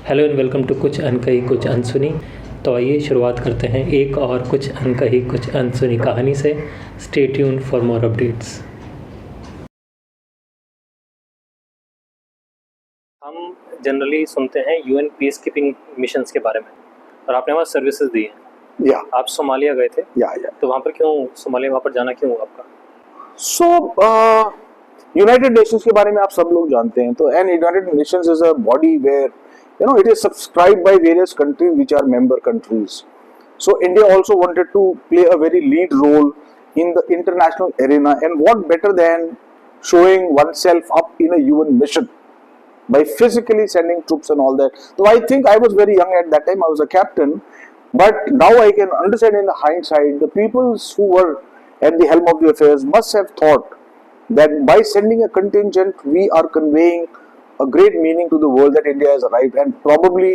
Hello and welcome to कुछ अनकही कुछ अनसुनी। तो आइए शुरुआत करते हैं एक और कुछ अनकही कुछ अनसुनी कहानी से। Stay tuned for more updates. हम जनरली सुनते हैं यूएन पीस कीपिंग मिशंस के बारे में, और आपने वहाँ सर्विसेज दी हैं। आप सोमालिया गए थे। तो वहाँ पर क्यों, सोमालिया वहाँ पर जाना क्यों हुआ आपका? यूनाइटेड नेशंस के बारे में आप सब लोग जानते हैं। तो and United Nations is a body where it is subscribed by various countries which are member countries. So India also wanted to play a very lead role in the international arena, and what better than showing oneself up in a UN mission by physically sending troops and all that. So I think I was very young at that time. I was a captain, but now I can understand in the hindsight the people who were at the helm of the affairs must have thought that by sending a contingent we are conveying a great meaning to the world that India has arrived. And probably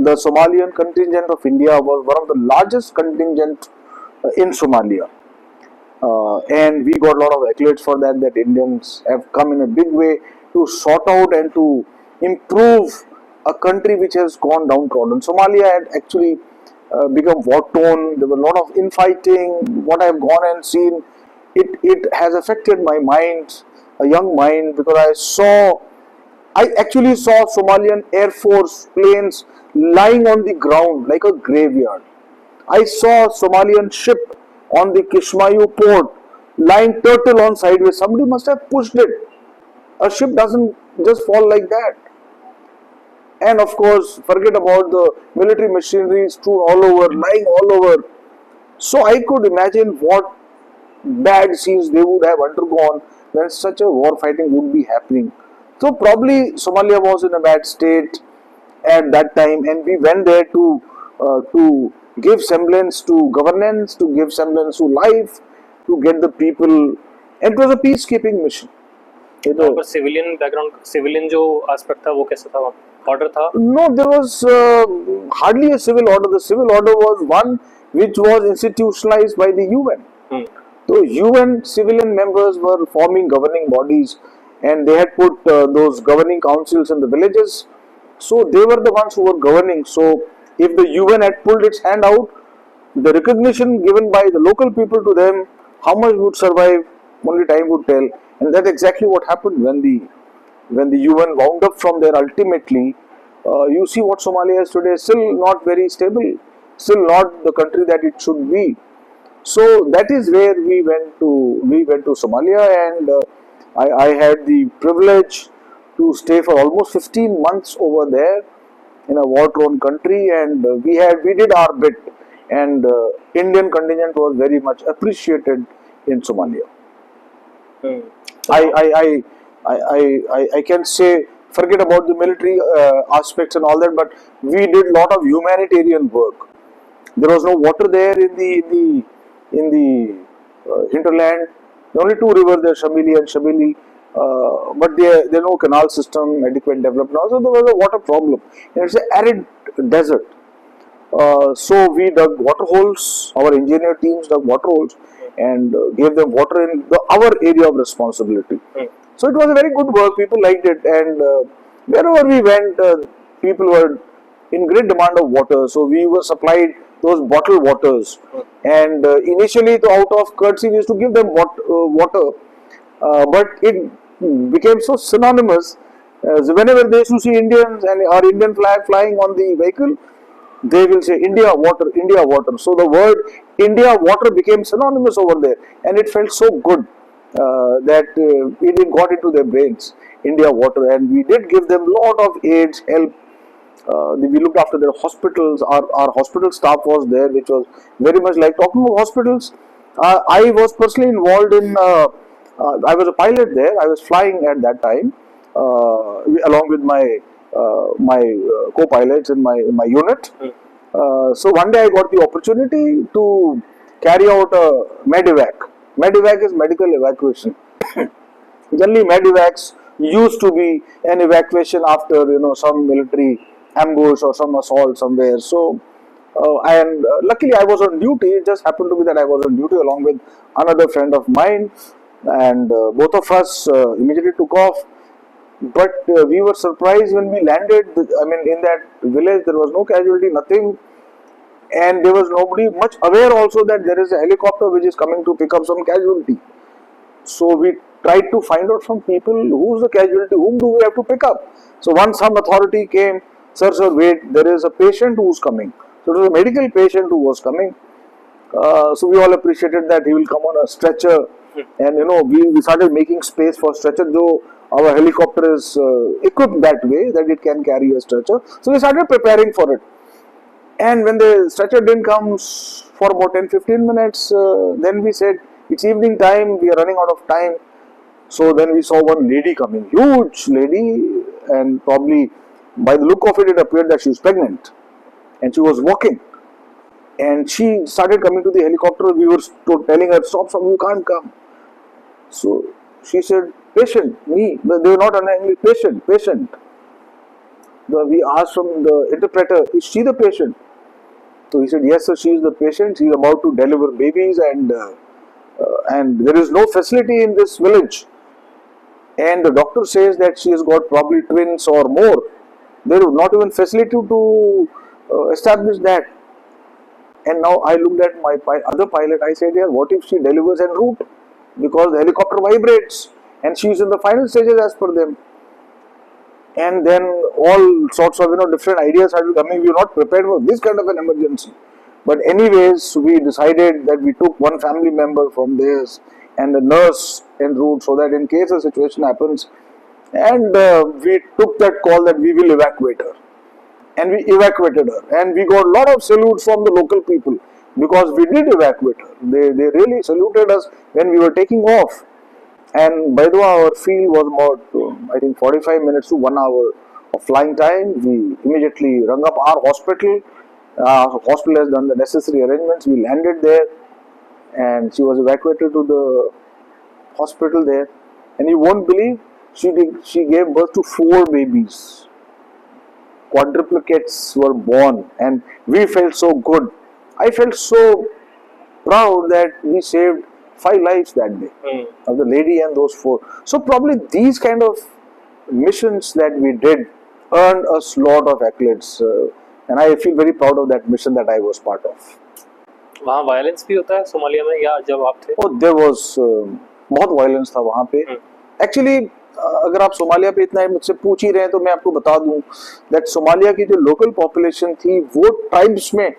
the Somalian contingent of India was one of the largest contingent in Somalia, and we got a lot of accolades for that, that Indians have come in a big way to sort out and to improve a country which has gone downtrodden. Somalia had actually become war torn. There were a lot of infighting. What I have gone and seen, it has affected my mind, a young mind, because I actually saw Somalian Air Force planes lying on the ground like a graveyard. I saw Somalian ship on the Kismayu port lying turtle on sideways. Somebody must have pushed it. A ship doesn't just fall like that. And of course, forget about the military machinery strewn all over, lying all over. So I could imagine what bad scenes they would have undergone when such a war fighting would be happening. So probably Somalia was in a bad state at that time, and we went there to give semblance to governance, to give semblance to life, to get the people. And it was a peacekeeping mission. पर civilian background, civilian जो aspect था वो कैसा था? Order था? No, there was hardly a civil order. The civil order was one which was institutionalized by the UN. So UN civilian members were forming governing bodies, and they had put those governing councils in the villages. So they were the ones who were governing. So if the UN had pulled its hand out, the recognition given by the local people to them, how much would survive, only time would tell. And that's exactly what happened when the UN wound up from there ultimately. You see what Somalia is today, still not very stable, still not the country that it should be. So that is where we went to Somalia, and I had the privilege to stay for almost 15 months over there in a war-torn country, and we did our bit, and Indian contingent was very much appreciated in Somalia. I can say, forget about the military aspects and all that, but we did a lot of humanitarian work. There was no water there in the hinterland. The only two rivers there, Shabili and Shabili, but there no canal system adequate developed now, so there was a water problem. And it's an arid desert. So we dug water holes. Our engineer teams dug water holes and gave them water in our area of responsibility. So it was a very good work. People liked it, and wherever we went, people were in great demand of water. So we were supplied those bottled waters, and initially, out of courtesy, we used to give them water, but it became so synonymous. Whenever they used to see Indians and our Indian flag flying on the vehicle, they will say India water, India water. So the word India water became synonymous over there, and it felt so good that it got into their brains, India water. And we did give them a lot of aids, help. We looked after their hospitals. Our hospital staff was there, which was very much like, talking about hospitals. I was personally involved in. I was a pilot there. I was flying at that time, along with my co-pilots in my unit. So one day I got the opportunity to carry out a medevac. Medevac is medical evacuation. Generally, medevacs used to be an evacuation after some military ambush or some assault somewhere. So and luckily I was on duty. It just happened to be that I was on duty along with another friend of mine, and both of us immediately took off. But we were surprised when we landed. I mean, in that village, there was no casualty, nothing. And there was nobody much aware also that there is a helicopter which is coming to pick up some casualty. So we tried to find out from people who's the casualty, whom do we have to pick up. So once some authority came, sir, wait, there is a patient who's coming. So it was a medical patient who was coming. So we all appreciated that he will come on a stretcher, and we started making space for stretcher, though our helicopter is equipped that way that it can carry a stretcher. So we started preparing for it. And when the stretcher didn't come for about 10-15 minutes, then we said, it's evening time, we are running out of time. So then we saw one lady coming, huge lady, and probably by the look of it, it appeared that she was pregnant. And she was walking. And she started coming to the helicopter. We were telling her, stop, you can't come. So she said, patient, me. But they were not unknowingly, patient. We asked from the interpreter, is she the patient? So he said, yes sir, she is the patient. She is about to deliver babies, and there is no facility in this village. And the doctor says that she has got probably twins or more. There is not even facility to establish that. And now I looked at my other pilot. I said, yeah, what if she delivers en route? Because the helicopter vibrates and she is in the final stages as per them. And then all sorts of different ideas started coming. We were not prepared for this kind of an emergency. But anyways, we decided that we took one family member from theirs and a nurse en route, so that in case a situation happens, and we took that call that we will evacuate her. And we evacuated her, and we got a lot of salutes from the local people because we did evacuate her. They really saluted us when we were taking off. And by the way, our field was about I think 45 minutes to 1 hour of flying time. We immediately rung up our hospital. Hospital has done the necessary arrangements. We landed there, and she was evacuated to the hospital there. And you won't believe, she gave birth to 4 babies. Quadruplets were born, and we felt so good. I felt so proud that we saved 5 lives that day, of the lady and those 4. So probably these kind of missions that we did earned us lot of accolades, and I feel very proud of that mission that I was part of. वहाँ violence भी होता है Somalia में, या जब आप थे? Oh, there was बहुत वायलेंस था वहाँ पे. Actually, अगर आप सोमालिया पे इतना मुझसे पूछ ही रहे हैं तो मैं आपको बता दूं that सोमालिया की जो लोकल पॉपुलेशन थी वो ट्राइब्स में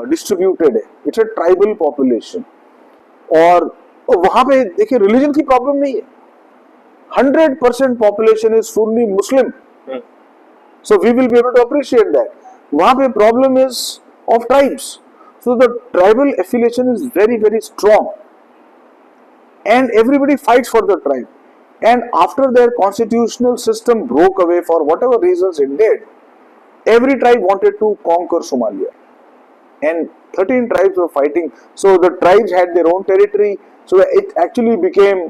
डिस्ट्रीब्यूटेड है. It's a tribal population. और वहां पे देखिए रिलीजन की प्रॉब्लम नहीं है. 100% population is fully Muslim. So we will be able to appreciate that. वहां पे problem is of tribes. So the tribal affiliation is very very strong, and everybody fights for the tribe. And after their constitutional system broke away for whatever reasons it did, every tribe wanted to conquer Somalia. And 13 tribes were fighting. So the tribes had their own territory. So it actually became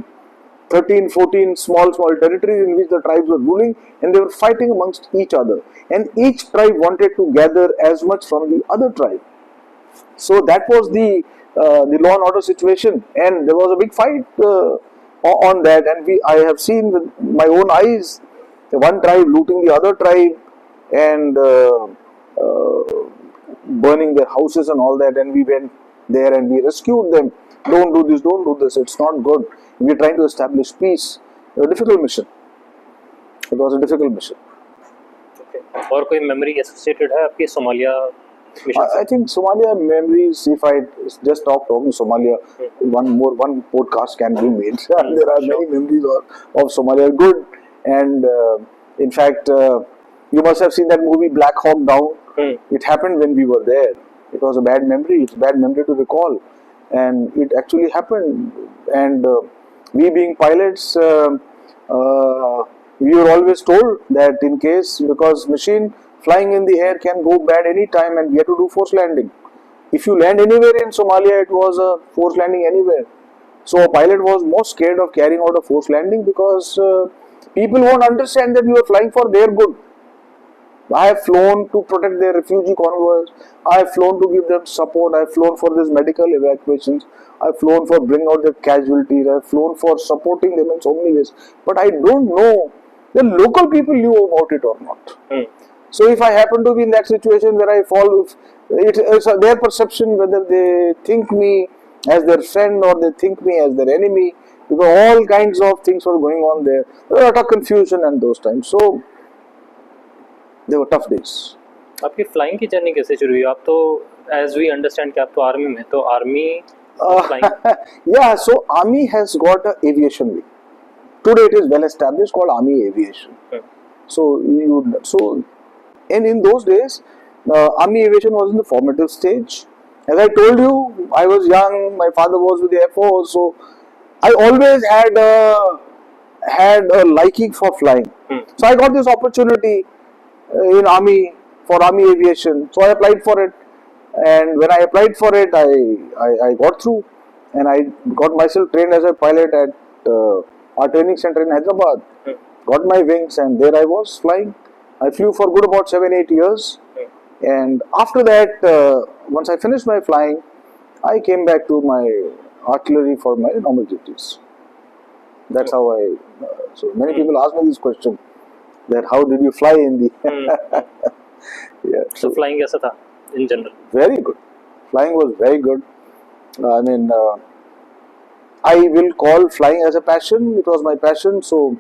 13, 14 small territories in which the tribes were ruling, and they were fighting amongst each other. And each tribe wanted to gather as much from the other tribe. So that was the law and order situation. And there was a big fight on that, and I have seen with my own eyes one tribe looting the other tribe and burning their houses and all that, and we went there and we rescued them. Don't do this, it's not good. We're trying to establish peace. A difficult mission. It was a difficult mission. Okay. और कोई memory associated है आपकी Somalia? I think Somalia memories, if I just talking Somalia, one podcast can be made. There are many memories of Somalia, good. And in fact, you must have seen that movie Black Hawk Down. It happened when we were there. It was a bad memory. It's a bad memory to recall. And it actually happened. And we being pilots, we were always told that in case, because machine flying in the air can go bad any time, and we had to do forced landing. If you land anywhere in Somalia, it was a forced landing anywhere. So a pilot was more scared of carrying out a forced landing because people won't understand that you are flying for their good. I have flown to protect their refugee convoys. I have flown to give them support. I have flown for these medical evacuations. I have flown for bringing out their casualties. I have flown for supporting them in so many ways. But I don't know the local people knew about it or not. So if I happen to be in that situation where I fall, it's their perception whether they think me as their friend or they think me as their enemy, because all kinds of things were going on there. There was a lot of confusion and those times. So they were tough days. आपकी flying की journey कैसे शुरू हुई? आप तो as we understand कि आप तो आर्मी में, तो army yeah, so army has got a aviation wing. Today it is well established called army aviation. So and in those days, army aviation was in the formative stage. As I told you, I was young. My father was with the Air Force, so I always had a liking for flying. So I got this opportunity in army for army aviation. So I applied for it, and when I applied for it, I got through, and I got myself trained as a pilot at our training center in Hyderabad. Got my wings, and there I was flying. I flew for good about 7-8 years, and after that, once I finished my flying, I came back to my artillery for my normal duties. That's how I. So many people ask me this question: that how did you fly in the? Yeah. So flying कैसा था in general? Very good. Flying was very good. I mean, I will call flying as a passion. It was my passion. So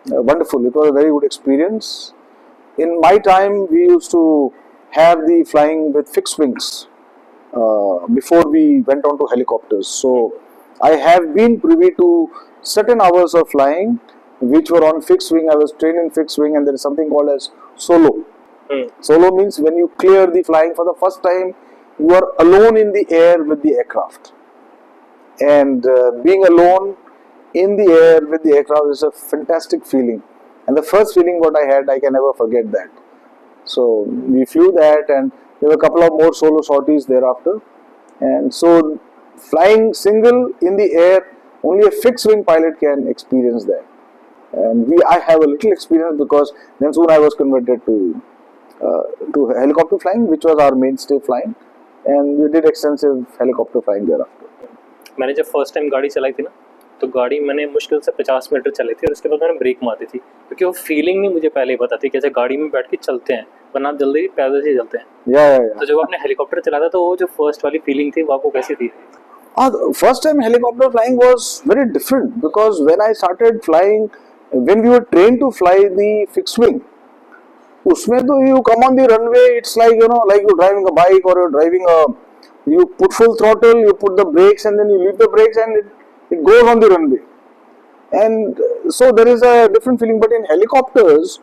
wonderful. It was a very good experience. In my time, we used to have the flying with fixed wings before we went on to helicopters. So I have been privy to certain hours of flying which were on fixed wing. I was trained in fixed wing, and there is something called as solo. Solo means when you clear the flying for the first time, you are alone in the air with the aircraft. And being alone in the air with the aircraft is a fantastic feeling. And the first feeling what I had, I can never forget that. So we flew that, and there were a couple of more solo sorties thereafter. And so flying single in the air, only a fixed wing pilot can experience that. And I have a little experience, because then soon I was converted to helicopter flying, which was our mainstay flying, and we did extensive helicopter flying thereafter. मैंने जब first time गाड़ी चलाई थी ना, तो गाड़ी मैंने मुश्किल से 50 मीटर चलाई थी, और उसके बाद मैंने ब्रेक मारी थी, क्योंकि वो फीलिंग नहीं मुझे पहले ही पता थी कैसे गाड़ी में बैठ के चलते हैं, वरना आप जल्दी पैदल से चलते हैं। तो जब आपने हेलीकॉप्टर चलाया था, तो वो जो फर्स्ट वाली फीलिंग थी वो आपको कैसी थी? First time helicopter flying was very different, because when I started flying, when we were trained to fly the fixed wing, उसमें तो you come on the runway, it's like like you're driving a bike or you're driving you put full throttle, you put the brakes, and then you leave the brakes, and it goes on the runway. And so there is a different feeling. But in helicopters,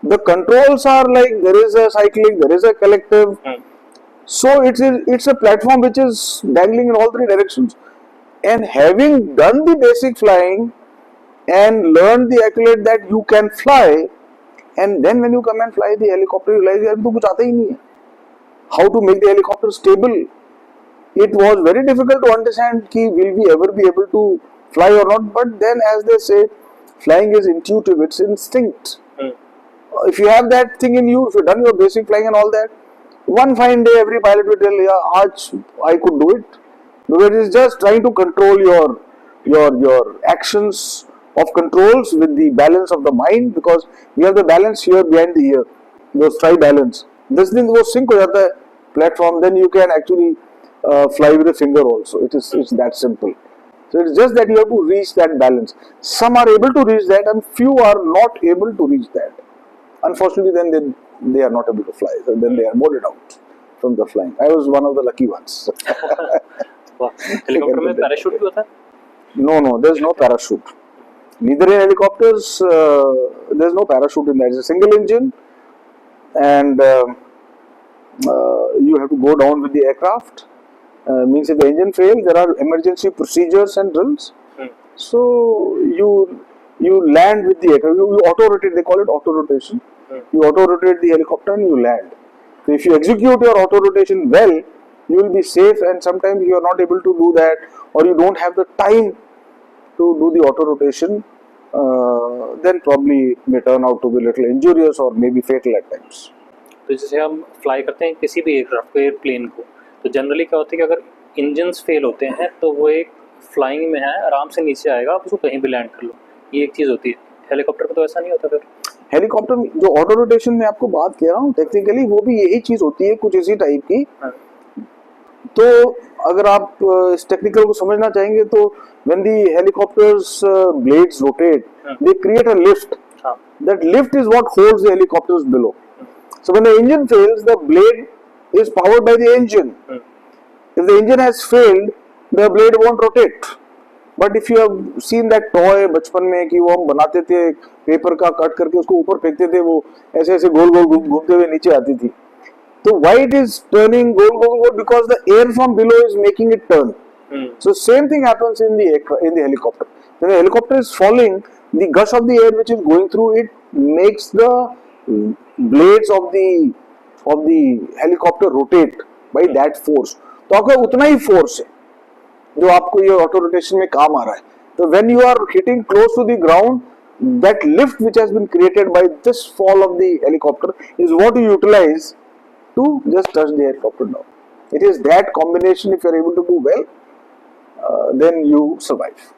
the controls are like, there is a cyclic, there is a collective. So it's a platform which is dangling in all three directions. And having done the basic flying and learned the accolade that you can fly, and then when you come and fly the helicopter, you realize यार तो कुछ आता ही नहीं है. How to make the helicopter stable? It was very difficult to understand कि will we ever be able to fly or not. But then, as they say, flying is intuitive, it's instinct. If you have that thing in you, if you've done your basic flying and all that, one fine day every pilot will tell, yeah, aaj I could do it. Because it is just trying to control your actions of controls with the balance of the mind, because you have the balance here behind the ear, your stride balance. This thing वो sync हो जाता है platform, then you can actually fly with a finger also. It's that simple. So it's just that you have to reach that balance. Some are able to reach that, and few are not able to reach that. Unfortunately, then they are not able to fly. So then they are boarded out from the flying. I was one of the lucky ones. Helicopter में parachute भी होता है? No, there's no parachute. Neither in helicopters, there's no parachute in that. It's a single engine, and you have to go down with the aircraft. Means if the engine fails, there are emergency procedures and drills. So you land with the aircraft. You auto rotate. They call it auto rotation. You auto rotate the helicopter and you land. So if you execute your auto rotation well, you will be safe. And sometimes you are not able to do that, or you don't have the time to do the auto rotation. Then probably it may turn out to be a little injurious or maybe fatal at times. तो जैसे हम fly करते हैं किसी भी aircraft को, airplane को, तो जनरली क्या होता है कि अगर इंजन्स फेल होते हैं तो वो एक फ्लाइंग में है, आराम से नीचे आएगा, आप उसको कहीं भी लैंड कर लो, ये एक चीज़ होती है। हेलीकॉप्टर पे तो ऐसा नहीं होता फिर? हेलीकॉप्टर जो ऑटो रोटेशन में आपको बात कह रहा हूँ, टेक्निकली वो भी यही चीज होती है, कुछ इसी टाइप की। हाँ। तो अगर आप इस टेक्निकल को समझना चाहेंगे तो when the helicopter's blades rotate, they create a lift. That lift is what holds the helicopters below. So when the engine fails, the blade is powered by the engine. If the engine has failed, the blade won't rotate. But if you have seen that toy बचपन में कि वो हम बनाते थे paper का, cut करके उसको ऊपर फेंकते थे, वो ऐसे ऐसे गोल गोल घूमते हुए नीचे आती थी। So why it is turning goal? Because the air from below is making it turn. So same thing happens in the helicopter. When the helicopter is falling, the gush of the air which is going through it makes the blades of the helicopter rotate by that force. तो आपका उतना ही force है जो आपको ये auto rotation में काम आ रहा है। तो when you are hitting close to the ground, that lift which has been created by this fall of the helicopter is what you utilize to just touch the helicopter down. It is that combination, if you are able to do well, then you survive.